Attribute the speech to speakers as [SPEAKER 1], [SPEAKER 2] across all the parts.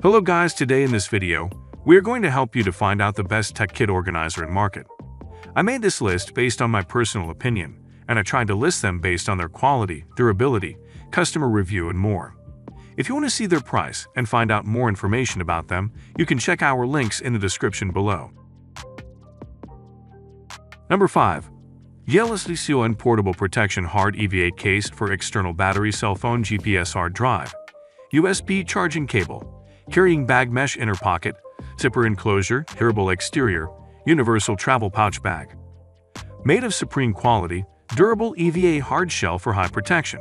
[SPEAKER 1] Hello guys, today in this video, we are going to help you to find out the best tech kit organizer in market. I made this list based on my personal opinion, and I tried to list them based on their quality, durability, customer review, and more. If you want to see their price and find out more information about them, you can check our links in the description below. Number 5. Yellowstone Portable Protection Hard EVA Case for External Battery Cell Phone GPS Hard Drive, USB Charging Cable, Carrying Bag Mesh Inner Pocket, Zipper Enclosure, Durable Exterior, Universal Travel Pouch Bag. Made of supreme quality, durable EVA hard shell for high protection.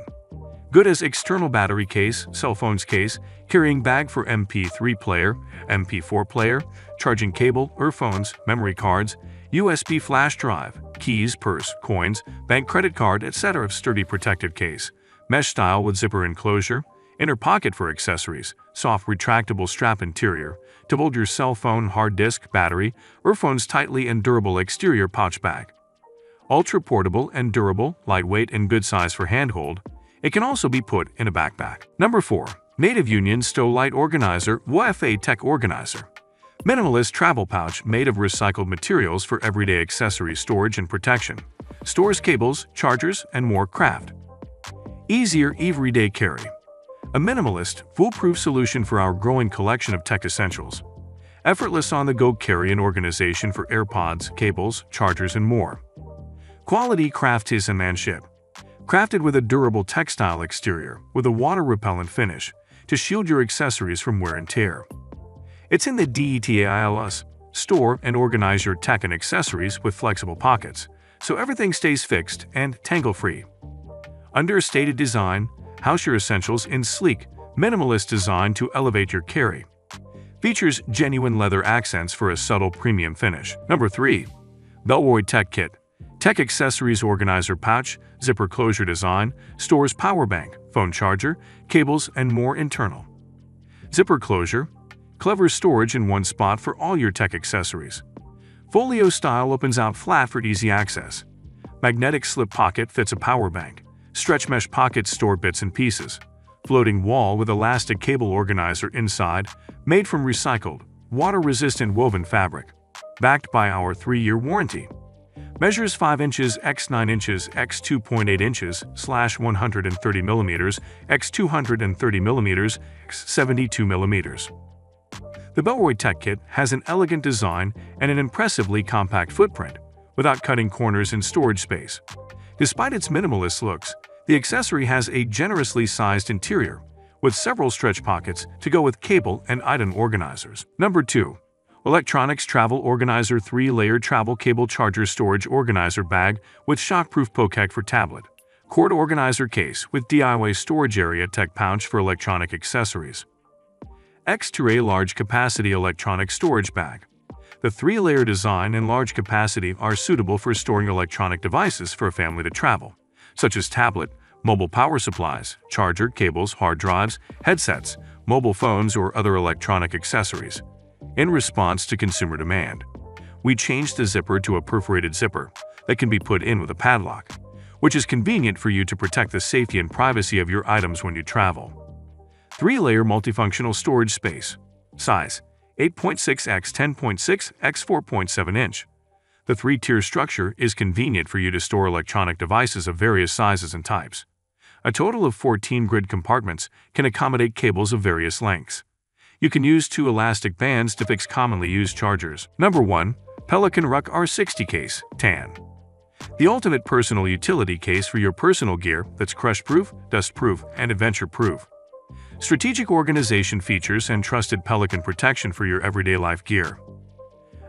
[SPEAKER 1] Good as external battery case, cell phones case, carrying bag for MP3 player, MP4 player, charging cable, earphones, memory cards, USB flash drive, keys, purse, coins, bank credit card, etc. Sturdy protective case, mesh style with zipper enclosure, inner pocket for accessories, soft retractable strap interior, to hold your cell phone, hard disk, battery, earphones tightly, and durable exterior pouch bag. Ultra portable and durable, lightweight and good size for handhold. It can also be put in a backpack. Number 4. Native Union Stow Lite Organizer W.F.A Tech Organizer. Minimalist travel pouch made of recycled materials for everyday accessory storage and protection. Stores cables, chargers, and more craft. Easier everyday carry. A minimalist, foolproof solution for our growing collection of tech essentials. Effortless on-the-go carry and organization for AirPods, cables, chargers, and more. Quality craftsmanship. Crafted with a durable textile exterior with a water-repellent finish to shield your accessories from wear and tear. It's in the details. Store and organize your tech and accessories with flexible pockets, so everything stays fixed and tangle-free. Understated design, house your essentials in sleek, minimalist design to elevate your carry. Features genuine leather accents for a subtle premium finish. Number 3. Bellroy Tech Kit. Tech accessories organizer pouch, zipper closure design, stores power bank, phone charger, cables, and more internal. Zipper closure. Clever storage in one spot for all your tech accessories. Folio style opens out flat for easy access. Magnetic slip pocket fits a power bank. Stretch mesh pockets store bits and pieces. Floating wall with elastic cable organizer inside, made from recycled, water-resistant woven fabric. Backed by our 3-year warranty. Measures 5 inches x 9 inches x 2.8 inches / 130 mm x 230 mm x 72 mm. The Bellroy Tech Kit has an elegant design and an impressively compact footprint, without cutting corners in storage space. Despite its minimalist looks, the accessory has a generously sized interior, with several stretch pockets to go with cable and item organizers. Number 2. Electronics Travel Organizer 3-Layer Travel Cable Charger Storage Organizer Bag with Shockproof Pocket for Tablet. Cord Organizer Case with DIY Storage Area Tech Pouch for Electronic Accessories. X2A Large Capacity Electronic Storage Bag. The 3-layer design and large capacity are suitable for storing electronic devices for a family to travel, such as tablet, mobile power supplies, charger, cables, hard drives, headsets, mobile phones, or other electronic accessories. In response to consumer demand, we changed the zipper to a perforated zipper that can be put in with a padlock, which is convenient for you to protect the safety and privacy of your items when you travel. 3-layer multifunctional storage space. Size: 8.6 x 10.6 x 4.7 inch. The 3-tier structure is convenient for you to store electronic devices of various sizes and types. A total of 14 grid compartments can accommodate cables of various lengths. You can use 2 elastic bands to fix commonly used chargers. Number 1. Pelican Ruck R60 Case, Tan. The ultimate personal utility case for your personal gear that's crush-proof, dust-proof, and adventure-proof. Strategic organization features and trusted Pelican protection for your everyday life gear.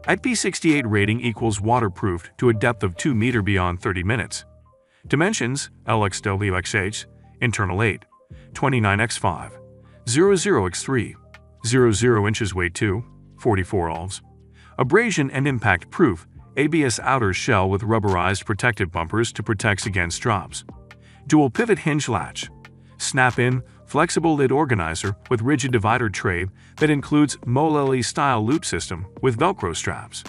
[SPEAKER 1] IP68 rating equals waterproofed to a depth of 2 meters beyond 30 minutes. Dimensions: LXWXH, internal 8, 29x5, 00x3, 00 inches, weight 2, 44 oz. Abrasion and impact proof, ABS outer shell with rubberized protective bumpers to protect against drops. Dual pivot hinge latch. Snap-in, flexible lid organizer with rigid divider tray that includes Molelli style loop system with Velcro straps.